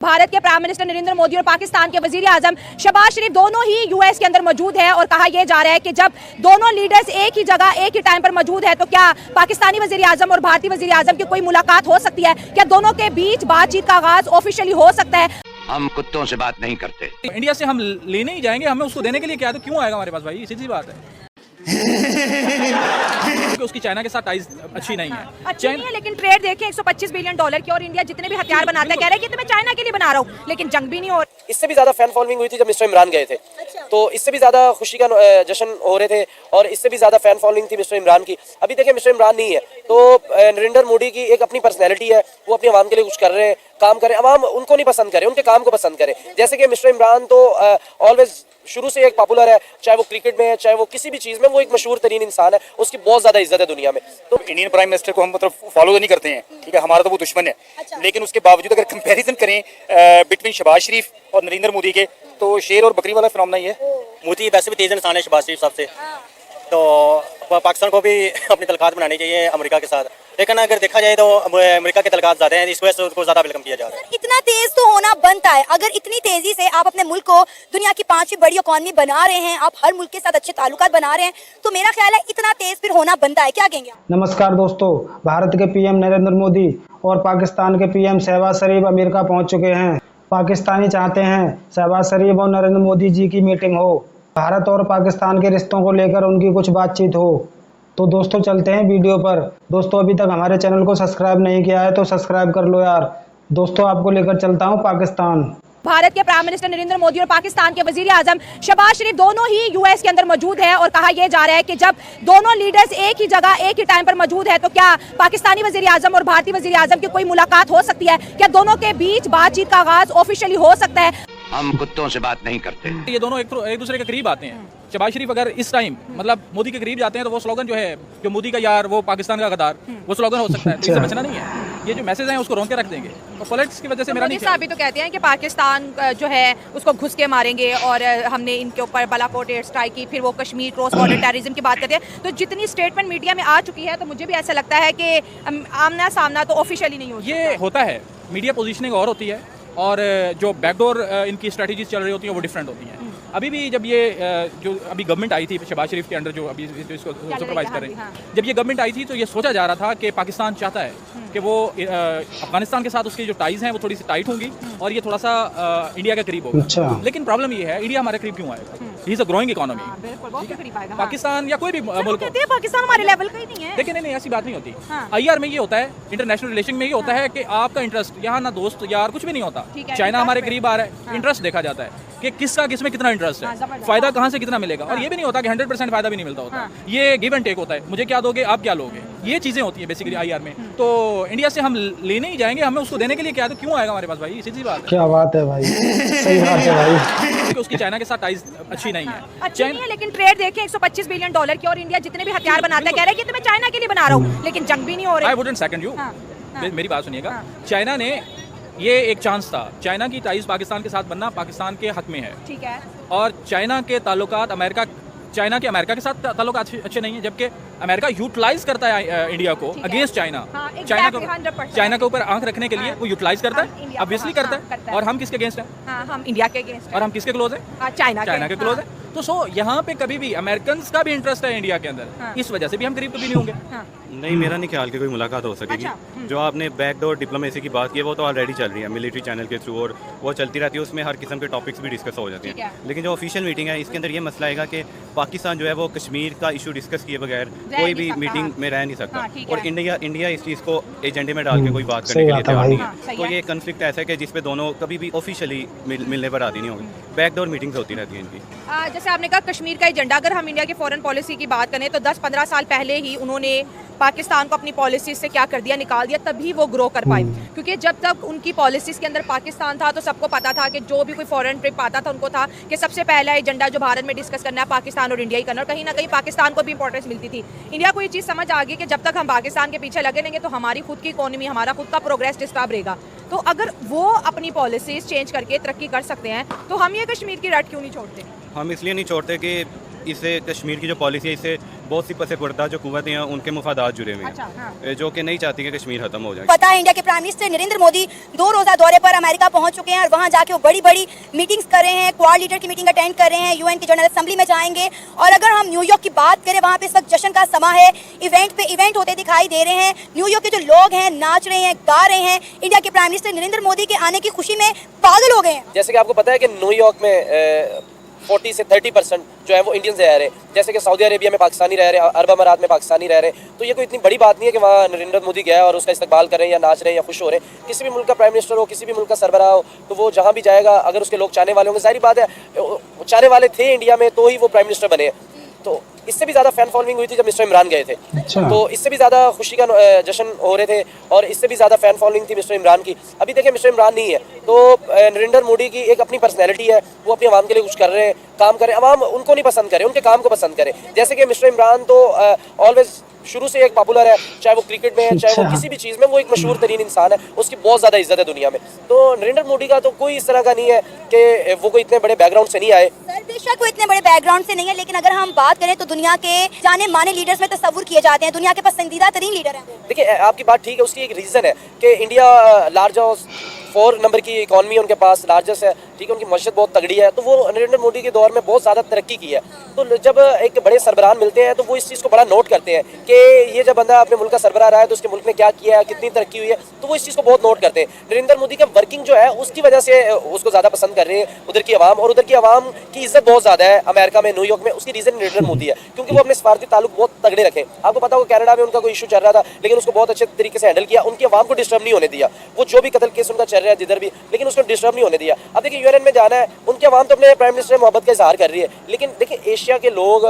भारत के prime minister Narendra Modi और पाकिस्तान के वजीर आजम शहबाज शरीफ दोनों ही यूएस के अंदर मौजूद है और कहा यह जा रहा है कि जब दोनों लीडर्स एक ही जगह एक ही टाइम पर मौजूद है तो क्या पाकिस्तानी वजीर आजम और भारतीय वजीर आजम की कोई मुलाकात हो सकती है? क्या दोनों के बीच बातचीत का आगाज ऑफिशियली हो सकता है? हम कुत्तों से बात नहीं करते। इंडिया से हम लेने ही जाएंगे, हमें उसको देने के लिए क्या है तो क्यों आएगा हमारे पास भाई, सीधी बात है। क्योंकि उसकी चाइना के साथ टाइज अच्छी नहीं है। अच्छी नहीं है, लेकिन ट्रेड देखें $125 बिलियन की, और इंडिया जितने भी हथियार बनाता है कह रहा है कि तो मैं चाइना के लिए बना रहा हूँ, लेकिन जंग भी नहीं हो रही। इससे भी ज्यादा फैन फॉलोइंग हुई थी जब मिस्टर इमरान गए थे। तो इससे भी ज्यादा खुशी का जश्न हो रहे थे और इससे भी ज्यादा फैन फॉलोइंग थी मिस्टर इमरान की। अभी देखिए मिस्टर इमरान नहीं है तो नरेंद्र मोदी की एक अपनी पर्सनैलिटी है, वो अपनी आवाम के लिए कुछ कर रहे हैं, काम करें, आवाम उनको नहीं पसंद करे, उनके काम को पसंद करे। जैसे कि मिस्टर इमरान तो ऑलवेज शुरू से एक पॉपुलर है, चाहे वो क्रिकेट में है चाहे वो किसी भी चीज में, वो एक मशहूर तरीन इंसान है, उसकी बहुत ज्यादा इज्जत है दुनिया में। तो इंडियन प्राइम मिनिस्टर को हम मतलब फॉलो नहीं करते हैं, ठीक है, हमारा तो वो दुश्मन है। लेकिन उसके बावजूद अगर कंपैरिजन करें बिटवीन शहबाज शरीफ और नरेंद्र मोदी के, तो शेर और बकरी वाला फिनोमेना ही है। मोदी वैसे भी तेज इंसान है शहबाज शरीफ साहब से, तो पाकिस्तान को भी अपनी तलकात बनानी चाहिए अमेरिका के साथ। लेकिन अगर देखा जाए तो अमेरिका के तलकात ज़्यादा हैं, इस वजह से उनको ज़्यादा वेलकम किया जा रहा है। इतना तेज तो होना बनता है। अगर इतनी तेजी से आप अपने मुल्क को दुनिया की 5वीं बड़ी इकॉनमी बना रहे हैं, आप हर मुल्क के साथ अच्छे ताल्लुकात बना रहे हैं, तो मेरा ख्याल है इतना तेज फिर होना बनता है। क्या कहेंगे? नमस्कार दोस्तों, भारत के पीएम नरेंद्र मोदी और पाकिस्तान के पीएम शहबाज शरीफ अमेरिका पहुंच चुके हैं। पाकिस्तानी चाहते हैं शहबाज शरीफ और नरेंद्र मोदी जी की मीटिंग हो, भारत और पाकिस्तान के रिश्तों को लेकर उनकी कुछ बातचीत हो। तो दोस्तों चलते हैं वीडियो पर। दोस्तों अभी तक हमारे चैनल को सब्सक्राइब नहीं किया है तो सब्सक्राइब कर लो यार। दोस्तों आपको लेकर चलता हूं पाकिस्तान। भारत के प्राइम मिनिस्टर नरेंद्र मोदी और पाकिस्तान के वजीर आजम शहबाज शरीफ दोनों ही यूएस के अंदर मौजूद है और कहा यह जा रहा है कि जब दोनों लीडर्स एक ही जगह एक ही टाइम पर मौजूद है तो क्या पाकिस्तानी वजीर आजम और भारतीय वजीर आजम की कोई मुलाकात हो सकती है? क्या दोनों के बीच बातचीत का आगाज ऑफिशियली हो सकता है? हम कुत्तों से बात नहीं करते। ये दोनों एक दूसरे के करीब आते हैं। शहबाज शरीफ अगर इस टाइम मतलब मोदी के करीब जाते हैं तो वो स्लोगन जो है, जो मोदी का यार वो पाकिस्तान का गद्दार, वो स्लोगन हो सकता है। तो इससे बचना नहीं है, ये जो मैसेज हैं उसको रोक के रख देंगे। और पॉलिटिक्स की वजह से मेरा नहीं। मोदी साहब भी तो कहते हैं कि पाकिस्तान जो है उसको घुस के मारेंगे और हमने इनके ऊपर बालाकोट एयर स्ट्राइक की, फिर वो कश्मीर क्रॉस बॉर्डर टेररिज्म की बात करते हैं। तो जितनी स्टेटमेंट मीडिया में आ चुकी है तो मुझे भी ऐसा लगता है कि आमना सामना तो ऑफिशियली नहीं हो सकता। ये होता है, मीडिया पोजीशनिंग और होती है और जो बैकडोर इनकी स्ट्रेटजीज चल रही होती हैं वो डिफरेंट होती हैं। अभी भी जब ये जो अभी गवर्नमेंट आई थी शहबाज शरीफ के अंडर, जो अभी जो इसको सुपरवाइज कर रहे हैं, जब ये गवर्नमेंट आई थी तो ये सोचा जा रहा था कि पाकिस्तान चाहता है कि वो अफगानिस्तान के साथ उसकी जो टाइज हैं वो थोड़ी सी टाइट होंगी और ये थोड़ा सा इंडिया के करीब होगा। लेकिन प्रॉब्लम ये है, इंडिया हमारे करीब क्यों आएगा? He is a growing economy. Pakistan या कोई भी मुल्क, पाकिस्तान हमारे लेवल का ही नहीं है। देखिए नहीं ऐसी बात नहीं होती। आईआर में ये होता है, इंटरनेशनल रिलेशन में ये होता है कि आपका इंटरेस्ट, यहाँ ना दोस्त यार कुछ भी नहीं होता। चाइना हमारे करीब आ रहा है, इंटरेस्ट देखा जाता है कि किसका किसमें कितना इंटरेस्ट है, फायदा कहाँ से कितना मिलेगा। और ये भी नहीं होता कि 100% फायदा भी नहीं मिलता होता। ये गिव एंड टेक होता है, मुझे क्या दोगे आप क्या लोगे, ये चीजें होती है बेसिकली आईआर में। तो इंडिया से हम लेने ही जाएंगे, हमें उसको देने के लिए क्या है तो क्यों आएगा हमारे पास भाई, सीधी बात है। क्या बात है भाई, सही बात है भाई। उसकी चाइना के साथ टाइज अच्छी नहीं है। अच्छी नहीं है, लेकिन ट्रेड देखें $125 बिलियन की, और इंडिया जितने भी हथियार बनाता है कह रहा है कि तो मैं चाइना के लिए बना रहा हूँ, लेकिन जंग भी नहीं हो रही। आई वुडंट सेकंड यू, मेरी बात सुनिएगा। चाइना ने ये एक चांस था, चाइना की टाइज पाकिस्तान के साथ बनना पाकिस्तान के हक में है, ठीक है। और चाइना के ताल्लुकात चाइना के अमेरिका के साथ ताल्लुकात अच्छे नहीं है, जबकि अमेरिका यूटिलाइज करता है इंडिया को अगेंस्ट चाइना। चाइना के ऊपर आंख रखने के लिए वो यूटिलाइज करता है, ऑब्वियसली करता है। और हम किसके अगेंस्ट हैं? हम इंडिया के अगेंस्ट। और हम किसके क्लोज हैं? चाइना के क्लोज हैं। तो यहाँ पे कभी भी अमेरिकन का भी इंटरेस्ट है इंडिया के अंदर, इस वजह से भी हम करीब कभी नहीं होंगे। नहीं, मेरा नहीं ख्याल कि कोई मुलाकात हो सकेगी। जो आपने बैकडोर डिप्लोमेसी की बात की है वो तो ऑलरेडी चल रही है मिलिट्री चैनल के थ्रू, और वो चलती रहती है, उसमें हर किस्म के टॉपिक्स भी डिस्कस हो जाते हैं। लेकिन जो ऑफिशियल मीटिंग है इसके अंदर ये मसला आएगा कि पाकिस्तान जो है वो कश्मीर का इशू डिस्कस किए बगैर कोई भी मीटिंग में रह नहीं सकता, और इंडिया इस चीज़ को एजेंडे में डाल के कोई बात करने के लिए तैयार नहीं है। तो ये कन्फ्लिक्ट ऐसा है कि जिसपे दोनों कभी भी ऑफिशियली मिलने पर आती नहीं होगी, बैकडोर मीटिंग्स होती रहती हैं इनकी। जैसे आपने कहा कश्मीर का एजेंडा, अगर हम इंडिया की फॉरेन पॉलिसी की बात करें तो 10-15 साल पहले ही उन्होंने पाकिस्तान को अपनी पॉलिसी से क्या कर दिया, निकाल दिया, तभी वो ग्रो कर पाए। क्योंकि जब तक उनकी पॉलिसीज के अंदर पाकिस्तान था तो सबको पता था कि जो भी कोई फॉरेन ट्रिप आता था उनको था कि सबसे पहला एजेंडा जो भारत में डिस्कस करना है पाकिस्तान और इंडिया ही करना, और कहीं ना कहीं पाकिस्तान को भी इंपॉर्टेंस मिलती थी। इंडिया को ये चीज़ समझ आ गई कि जब तक हम पाकिस्तान के पीछे लगे रहेंगे तो हमारी खुद की इकोनॉमी, हमारा खुद का प्रोग्रेस डिस्टर्ब रहेगा। तो अगर वो अपनी पॉलिसीज चेंज करके तरक्की कर सकते हैं तो हम ये कश्मीर की रट क्यों नहीं छोड़ते? हम इसलिए नहीं छोड़ते कि इससे कश्मीर की जो पॉलिसी है इससे बहुत सी पसे पर्दा जो कुव्वतें हैं उनके मुफादात जुड़े हुए अच्छा, हाँ। हैं जो कि नहीं चाहती कि कश्मीर खत्म हो जाए। पता है इंडिया के प्राइम मिनिस्टर नरेंद्र मोदी 2 रोजा दौरे पर अमेरिका पहुंच चुके हैं और वहां जाके वो बड़ी बड़ी मीटिंग्स कर रहे हैं, क्वाड लीडर की मीटिंग अटेंड कर रहे हैं, यूएन की जनरल असेंबली में जाएंगे। और अगर हम न्यूयॉर्क की बात करें, वहां पे इस वक्त जश्न का समा है, इवेंट पे इवेंट होते दिखाई दे रहे हैं। न्यूयॉर्क के जो लोग हैं नाच रहे हैं, गा रहे हैं, इंडिया के प्राइम मिनिस्टर नरेंद्र मोदी के आने की खुशी में पागल हो गए हैं। जैसे कि आपको पता है कि न्यूयॉर्क में 40 से 30% जो है वो इंडियंस रह रहे हैं, जैसे कि सऊदी अरेबिया में पाकिस्तानी रह रहे हैं, अरब अमारात में पाकिस्तानी रह रहे हैं। तो ये कोई इतनी बड़ी बात नहीं है कि वहाँ नरेंद्र मोदी गया और उसका इस्तकबाल कर रहे हैं या नाच रहे हैं या खुश हो रहे हैं। किसी भी मुल्क का प्राइम मिनिस्टर हो, किसी भी मुल्क का सरबराह हो, तो वो जहाँ भी जाएगा, अगर उसके लोग चाहने वाले होंगे, जाहिर बात है चाहने वाले थे इंडिया में तो ही वो प्राइम मिनिस्टर बने। तो इससे भी ज़्यादा फैन फॉलोइंग हुई थी जब मिस्टर इमरान गए थे। अच्छा। तो इससे भी ज़्यादा खुशी का जश्न हो रहे थे और इससे भी ज़्यादा फैन फॉलोइंग थी मिस्टर इमरान की। अभी देखिए मिस्टर इमरान नहीं है तो नरेंद्र मोदी की एक अपनी पर्सनैलिटी है, वो अपनी आवाम के लिए कुछ कर रहे हैं, काम करें, आवाम उनको नहीं पसंद करे, उनके काम को पसंद करे। जैसे कि मिस्टर इमरान तो ऑलवेज शुरू से एक पॉपुलर है, चाहे वो क्रिकेट में है, चाहे वो किसी भी चीज़ में, वो एक मशहूर तरीन इंसान है, उसकी बहुत ज़्यादा इज्जत है दुनिया में। तो नरेंद्र मोदी का तो कोई इस तरह का नहीं है कि वो कोई इतने बड़े बैकग्राउंड से नहीं आए। सर बेशक वो इतने बड़े बैकग्राउंड से नहीं है, लेकिन अगर हम बात करें तो दुनिया के जाने माने लीडर्स में तस्वुर किए जाते हैं, दुनिया के पसंदीदा तरीन लीडर हैं। देखिए आपकी बात ठीक है, उसकी एक रीज़न है कि इंडिया लार्जेस्ट 4 नंबर की इकॉनमी उनके पास लार्जेस्ट है, ठीक है, उनकी मस्जिद बहुत तगड़ी है, तो वो नरेंद्र मोदी के दौर में बहुत ज़्यादा तरक्की की है। तो जब एक बड़े सरबराह मिलते हैं तो वो इस चीज़ को बड़ा नोट करते हैं कि ये जब बंदा अपने मुल्क का सरबराह रहा है तो उसके मुल्क ने क्या किया है, कितनी तरक्की हुई है, तो वो इस चीज़ को बहुत नोट करते हैं। नरेंद्र मोदी का वर्किंग जो है उसकी वजह से उसको ज़्यादा पसंद कर रहे हैं उधर की आवाम, और उधर की आवाम की इज्जत बहुत ज़्यादा है अमेरिका में, न्यूयॉर्क में। उसकी रीज़न नरेंद्र मोदी है क्योंकि वो अपने सफारती ताल्लुक बहुत तगड़े रखे। आपको पता होगा कनाडा में उनका कोई इशू चल रहा था, लेकिन उसको बहुत अच्छे तरीके से हैंडल किया, उनकी आवाम को डिस्टर्ब नहीं होने दिया। वो जो भी कत्ल केस उनका चल रहा है जिधर भी, लेकिन उसको डिस्टर्ब नहीं होने दिया। अब देखिए यूएन में जाना है, उनकी आवाम तो अपने प्राइम मिनिस्टर से मोहब्बत का इजहार कर रही है, लेकिन देखिए एशिया के लोग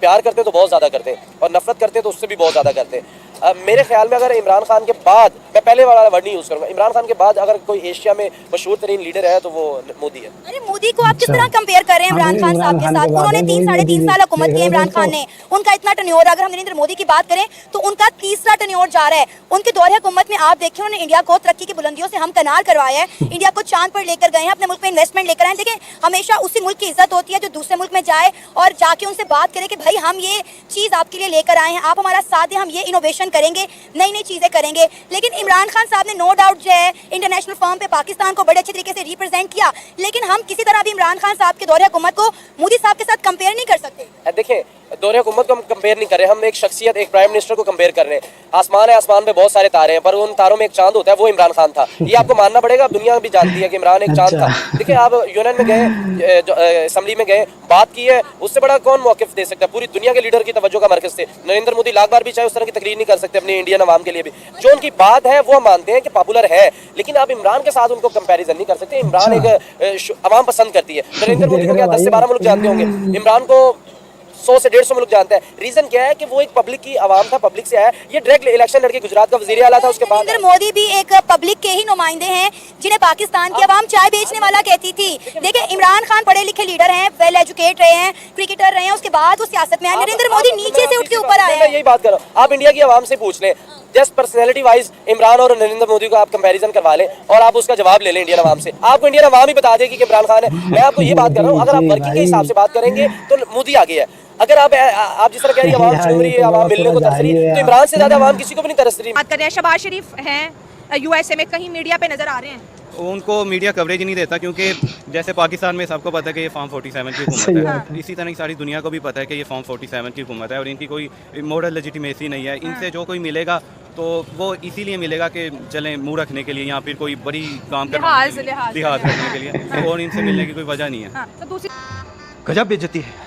प्यार करते हैं तो बहुत ज़्यादा करते हैं और नफरत करते हैं तो उससे भी बहुत ज़्यादा करते हैं। मेरे ख्याल में अगर इमरान खान के बाद, मैं पहले वाला वर्ड नहीं यूज़ करूँगा, इमरान खान के बाद अगर कोई एशिया में मशहूर तरीन लीडर है तो वो मोदी है। अरे मोदी को आप किस तरह कंपेयर कर रहे हैं इमरान खान साहब के साथ? उन्होंने 3-3.5 साल हुकूमत की, इमरान खान ने, उनका इतना टर्न्योवर। अगर हम नरेंद्र मोदी की बात करें तो उनका 3रा टर्न्योवर जा रहा है। उनके दौरे हुकूमत में आप देखिए उन्होंने इंडिया को तरक्की की बुलंदियों से हमकनार करवाया है, इंडिया को चांद पर लेकर गए हैं, अपने मुल्क में इन्वेस्टमेंट लेकर आए। देखिए हमेशा उसी मुल्क की इज्जत होती है जो दूसरे मुल्क में जाए और जाके उनसे बात करे कि भाई हम ये चीज़ आपके लिए लेकर आए हैं, आप हमारा साथ दें, हम ये इनोवेशन करेंगे, नई नई चीज़ें करेंगे। लेकिन इमरान खान साहब ने नो डाउट जो है इंटरनेशनल फॉर्म पे पाकिस्तान को बड़े अच्छे तरीके से रिप्रेजेंट किया, लेकिन हम किसी तरह भी इमरान खान साहब के दौरे हुकूमत को मोदी साहब के साथ कंपेयर नहीं कर सकते। देखिए दौरे हुकूमत को हम कंपेयर नहीं कर रहे, हम एक शख्सियत, एक प्राइम मिनिस्टर को कंपेयर कर रहे हैं। आसमान है, आसमान में बहुत सारे तारे हैं, पर उन तारों में एक चांद होता है, वो इमरान खान था। ये आपको मानना पड़ेगा, दुनिया भी जानती है कि इमरान एक चांद था। देखिए आप यूएन में गए, असेंबली में गए, बात की है, उससे बड़ा कौन मौक़िफ़ दे सकता है? पूरी दुनिया के लीडर की तवज्जो का मरकज़ थे नरेंद्र मोदी। लाख बार भी चाहे उस तरह की तकरीर नहीं कर सकते अपनी इंडियन आवाम के लिए भी। जो उनकी बात है वो हम मानते हैं कि पॉपुलर है, लेकिन आप इमरान के साथ उनको कंपैरिजन नहीं कर सकते। इमरान एक आवाम पसंद करती है, नरेंद्र मोदी को क्या 10 से 12 मुल्क जानते होंगे, इमरान को 100 से 150 मुल्क जानते हैं। रीजन क्या है कि वो एक पब्लिक की आवाम था, पब्लिक से आया। ये डायरेक्ट इलेक्शन लड़के गुजरात का वजीर आला था, उसके बाद नरेंद्र मोदी भी एक पब्लिक के ही नुमाइंदे हैं जिन्हें पाकिस्तान की आवाम चाय बेचने वाला कहती थी। देखिए इमरान खान पढ़े लिखे लीडर हैं, वेल एजुकेट रहे हैं, क्रिकेटर रहे हैं, उसके बाद वो सियासत में आए। नरेंद्र मोदी नीचे से उठ के ऊपर आए। मैं यही बात कर रहा हूँ, आप इंडिया की आवाम से पूछ लें, जस्ट पर्सनैलिटी वाइज इमरान और नरेंद्र मोदी को आप कंपैरिजन करवा लें और आप उसका जवाब ले लें इंडियन आवाम से, आपको इंडियन आवाम ही बता देगी कि इमरान खान है। मैं आपको ये बात कर रहा हूँ, अगर आप वर्किंग के हिसाब से बात करेंगे तो मोदी आगे है। अगर आप जिस तरह कह रही है आवाम चुन रही है, आवाम मिलने को तरस रही है, तो इमरान से ज्यादा आवाम किसी को भी नहीं तरस रही। बात कर रहे हैं शहबाज शरीफ हैं यूएसए में, कहीं मीडिया पे नजर आ रहे हैं? उनको मीडिया कवरेज ही नहीं देता क्योंकि जैसे पाकिस्तान में सबको पता है कि ये फॉर्म 47 की हुकूमत है, इसी तरह सारी दुनिया को भी पता है कि ये फॉर्म 47 की हुकूमत है और इनकी कोई मॉरल लेजिटिमेसी नहीं है। इनसे जो कोई मिलेगा तो वो इसीलिए मिलेगा कि चलें मुंह रखने के लिए या फिर कोई बड़ी काम करने के लिए, लिहाज रखने के लिए, और इनसे मिलने की कोई वजह नहीं है। तो दूसरी गजब बेइज्जती है।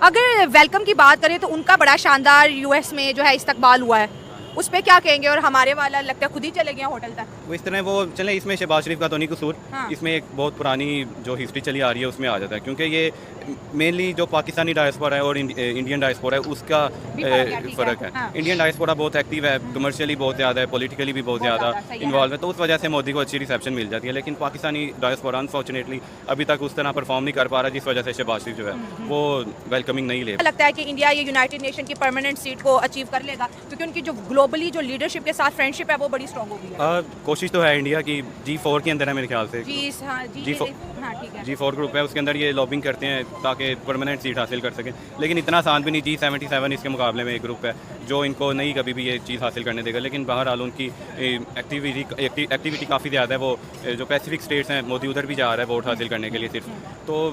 अगर वेलकम की बात करें तो उनका बड़ा शानदार यूएस में जो है इस्तकबाल हुआ है, उस पर क्या कहेंगे? और हमारे वाला लगता है खुद ही चले गए होटल तक। वो इस तरह वो चले, इसमें शहबाज शरीफ का तो नहीं कसूर, इसमें एक बहुत पुरानी जो हिस्ट्री चली आ रही है उसमें आ जाता है, क्योंकि ये मेनली जो पाकिस्तानी डायस्पोरा है और इंडियन डायस्पोरा है उसका फ़र्क है। इंडियन डायस्पोरा बहुत एक्टिव है, कमर्शियली बहुत ज़्यादा है, पॉलिटिकली भी बहुत ज़्यादा इन्वॉल्व है, तो उस वजह से मोदी को अच्छी रिसेप्शन मिल जाती है। लेकिन पाकिस्तानी डायस्पोरा अनफॉर्चुनेटली अभी तक उस तरह परफॉर्म नहीं कर पा रहा, जिस वजह से शहबाज शरीफ जो है वो वेलकमिंग नहीं ले। लगता है कि इंडिया ये यूनाइटेड नेशन की परमानेंट सीट को अचीव कर लेगा, क्योंकि उनकी जो ग्लोबल ग्लोबली जो लीडरशिप के साथ फ्रेंडशिप है वो बड़ी स्ट्रॉन्ग हो गई है। कोशिश तो है इंडिया की G4 के अंदर है मेरे ख्याल से। हाँ G4 हाँ ठीक है। G4 ग्रुप है, उसके अंदर ये लॉबिंग करते हैं ताकि परमानेंट सीट हासिल कर सकें, लेकिन इतना आसान भी नहीं। G77 इसके मुकाबले में एक ग्रुप है जो इनको नहीं कभी भी ये चीज़ हासिल करने देगा, लेकिन बहरहाल उनकी एक्टिविटी काफ़ी ज़्यादा है। वो जो पैसिफिक स्टेट्स हैं, मोदी उधर भी जा रहा है वोट हासिल करने के लिए सिर्फ। तो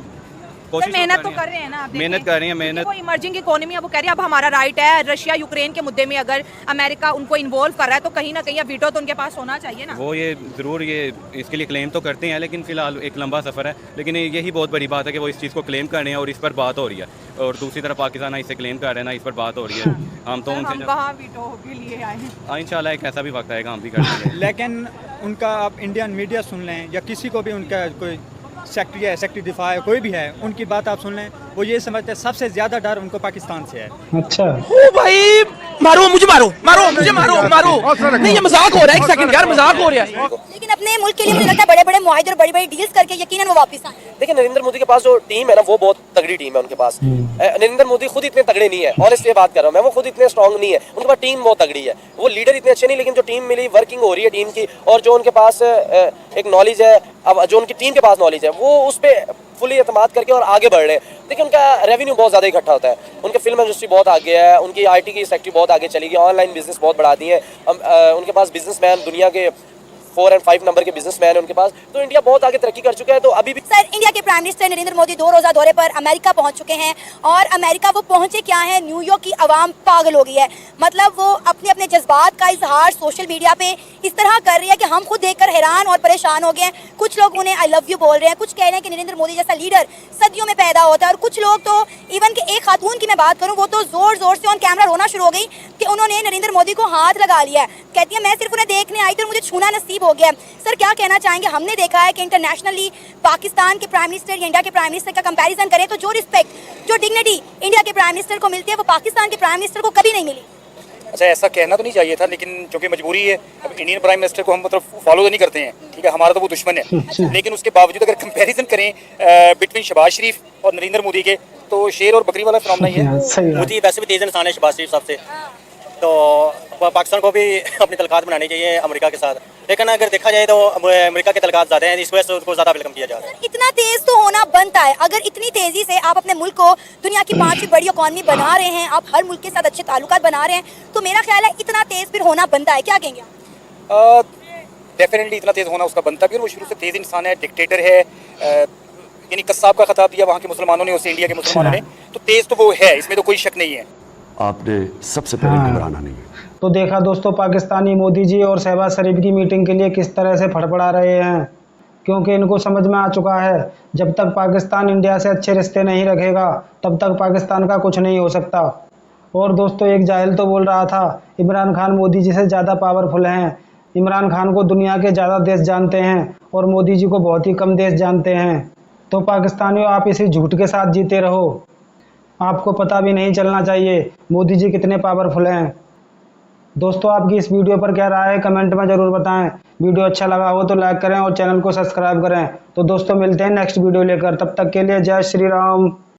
कोशिश मेहनत तो कर रहे हैं ना, मेहनत कर रही हैं। मेहनत वो इमर्जिंग इकोनॉमी है, वो कह रही है अब हमारा राइट है। रशिया यूक्रेन के मुद्दे में अगर अमेरिका उनको इन्वॉल्व कर रहा है तो कहीं ना कहीं अब वीटो तो उनके पास होना चाहिए ना। वो ये ज़रूर ये इसके लिए क्लेम तो करते हैं, लेकिन फ़िलहाल एक लंबा सफ़र है। लेकिन यही बहुत बड़ी बात है कि वो इस चीज़ को क्लेम कर रहे हैं और इस पर बात हो रही है, और दूसरी तरफ पाकिस्तान ना इसे क्लेम कर रहे हैं ना इस पर बात हो रही है। हम तो उनसे कहाँ वीटो के लिए आए हैं। इंशाल्लाह एक ऐसा भी वक्त आएगा हम भी कर लेंगे। लेकिन उनका आप इंडियन मीडिया सुन लें या किसी को भी उनका कोई सेक्रेटरी है, सेक्रेटरी दिफा है, कोई भी है, उनकी बात आप सुन लें, वो ये समझते हैं सबसे ज़्यादा डर उनको पाकिस्तान से है। अच्छा, ओ भाई मारो मुझे, मारो मारो मुझे, मारो मारो नहीं, ये मजाक हो रहा है। एक सेकंड यार, मजाक हो रहा है। लेकिन अपने मुल्क के लिए मुझे लगता है बड़े बड़े मुआहिदे और बड़ी बड़ी डील्स करके यकीनन वो वापस आए। देखिए नरेंद्र मोदी के पास जो टीम है ना वो बहुत तगड़ी टीम है उनके पास। नरेंद्र मोदी खुद इतने तगड़े नहीं है, ऑनेस्टली बात कर रहा हूँ मैं, वो खुद इतने स्ट्रांग नहीं है। उनके पास टीम बहुत तगड़ी है, वो लीडर इतने अच्छे नहीं, लेकिन जो टीम मिली, वर्किंग हो रही है टीम की, और जो उनके पास एक नॉलेज है, अब जो उनकी टीम के पास नॉलेज है वो उस पर फुली एतमाद करके और आगे बढ़ रहे हैं। देखिए उनका रेवेन्यू बहुत ज़्यादा इकट्ठा होता है, उनके फिल्म इंडस्ट्री बहुत आगे है, उनकी IT की सेक्टर बहुत आगे चली गई, ऑनलाइन बिजनेस बहुत बढ़ा दी है। उनके पास बिजनेसमैन दुनिया के 4 और 5 नंबर के बिजनेसमैन है उनके पास। तो इंडिया बहुत आगे तरक्की कर चुका है। तो अभी भी सर, इंडिया के प्राइम मिनिस्टर नरेंद्र मोदी 2 रोज़ा दौरे पर अमेरिका पहुंच चुके हैं, और अमेरिका वो पहुंचे क्या है, न्यूयॉर्क की आवाम पागल हो गई है। मतलब वो अपने अपने जज्बात का इजहार सोशल मीडिया पे इस तरह कर रही है कि हम खुद देखकर हैरान और परेशान हो गए हैं। कुछ लोग उन्हें आई लव यू बोल रहे हैं, कुछ कह रहे हैं कि नरेंद्र मोदी जैसा लीडर सदियों में पैदा होता है, और कुछ लोग तो इवन कि एक खातून की मैं बात करूँ, वो तो जोर जोर से ऑन कैमरा रोना शुरू हो गई कि उन्होंने नरेंद्र मोदी को हाथ लगा लिया है। कहती है मैं सिर्फ उन्हें देखने आई थी और मुझे छूना नसीब हो गया। सर क्या कहना चाहेंगे? हमने देखा है कि इंटरनेशनली पाकिस्तान के प्राइम मिनिस्टर या इंडिया के प्राइम मिनिस्टर का कंपैरिजन करें तो जो रिस्पेक्ट, जो डिग्निटी इंडिया के प्राइम मिनिस्टर को मिलती है वो पाकिस्तान के प्राइम मिनिस्टर को कभी नहीं मिली। अच्छा, ऐसा कहना तो नहीं चाहिए था, लेकिन चूंकि मजबूरी है, अब इंडियन प्राइम मिनिस्टर को हम मतलब फॉलो तो नहीं करते हैं, ठीक है, हमारा तो वो दुश्मन है। लेकिन उसके बावजूद अगर कंपैरिजन करें बिटवीन शहबाज शरीफ और नरेंद्र मोदी के, तो शेर और बकरी वाला फिनोमेना ही है। मोदी वैसे भी तेज इंसान है शहबाज शरीफ साहब से, तो पाकिस्तान को भी अपनी तलकात बनानी चाहिए अमेरिका के साथ। लेकिन अगर देखा जाए तो अमेरिका के तलकात ज़्यादा हैं, इस वजह से उनको ज़्यादा वेलकम किया जा रहा है। इतना तेज तो होना बनता है। अगर इतनी तेजी से आप अपने मुल्क को दुनिया की 5वीं बड़ी इकॉनमी बना रहे हैं, आप हर मुल्क के साथ अच्छे ताल्लुकात बना रहे हैं, तो मेरा ख्याल है इतना तेज फिर होना बनता है। क्या कहेंगे आप? डेफिनेटली इतना तेज होना उसका बनता भी, और वो शुरू से तेज इंसान है, डिक्टेटर है, यानी कस्साब का खिताब दिया वहाँ के मुसलमानों ने उसे, इंडिया के मुसलमानों ने, तो तेज तो वो है, इसमें तो कोई शक नहीं है। आपने सबसे पहले घबराना नहीं है। तो देखा दोस्तों, पाकिस्तानी मोदी जी और शहबाज शरीफ की मीटिंग के लिए किस तरह से फड़फड़ा रहे हैं, क्योंकि इनको समझ में आ चुका है जब तक पाकिस्तान इंडिया से अच्छे रिश्ते नहीं रखेगा तब तक पाकिस्तान का कुछ नहीं हो सकता। और दोस्तों, एक जाहिल तो बोल रहा था इमरान खान मोदी जी से ज़्यादा पावरफुल हैं। इमरान खान को दुनिया के ज़्यादा देश जानते हैं और मोदी जी को बहुत ही कम देश जानते हैं। तो पाकिस्तानियों, आप इसी झूठ के साथ जीते रहो, आपको पता भी नहीं चलना चाहिए मोदी जी कितने पावरफुल हैं। दोस्तों, आपकी इस वीडियो पर क्या राय है कमेंट में ज़रूर बताएं। वीडियो अच्छा लगा हो तो लाइक करें और चैनल को सब्सक्राइब करें। तो दोस्तों, मिलते हैं नेक्स्ट वीडियो लेकर, तब तक के लिए जय श्री राम।